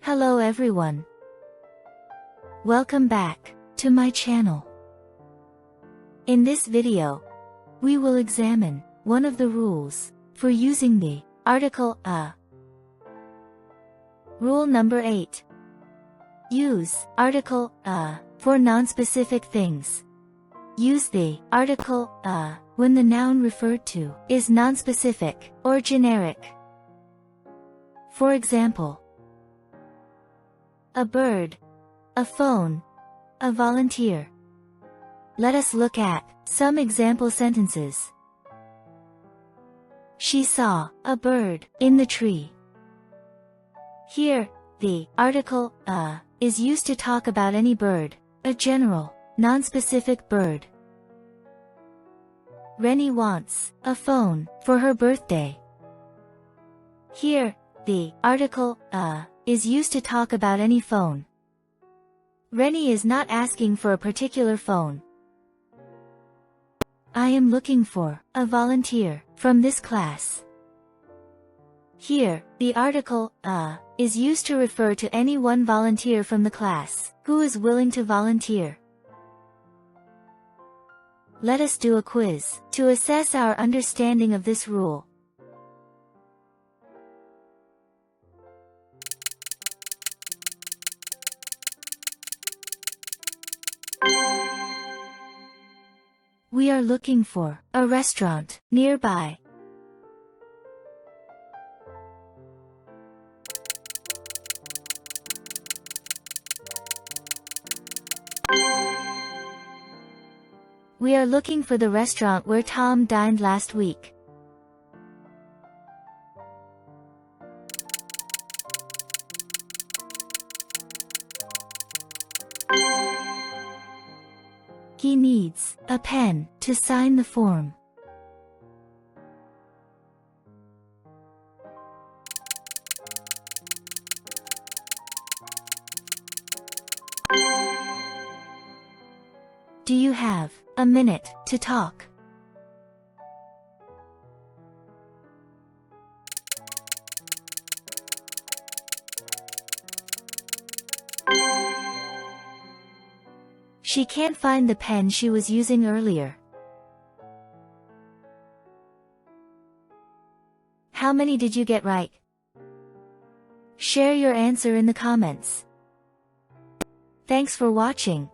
Hello everyone. Welcome back to my channel. In this video, we will examine one of the rules for using the article a. Rule number 8. Use article a for non-specific things. Use the article a when the noun referred to is non-specific or generic. For example, a bird, a phone, a volunteer. Let us look at some example sentences. She saw a bird in the tree. Here, the article a is used to talk about any bird, a general, non-specific bird. Rennie wants a phone for her birthday. Here, the article a is used to talk about any phone. Rennie is not asking for a particular phone. I am looking for a volunteer from this class. Here, the article a is used to refer to any one volunteer from the class who is willing to volunteer. Let us do a quiz to assess our understanding of this rule. We are looking for a restaurant nearby. We are looking for the restaurant where Tom dined last week. He needs a pen to sign the form. Do you have a minute to talk? She can't find the pen she was using earlier. How many did you get right? Share your answer in the comments. Thanks for watching.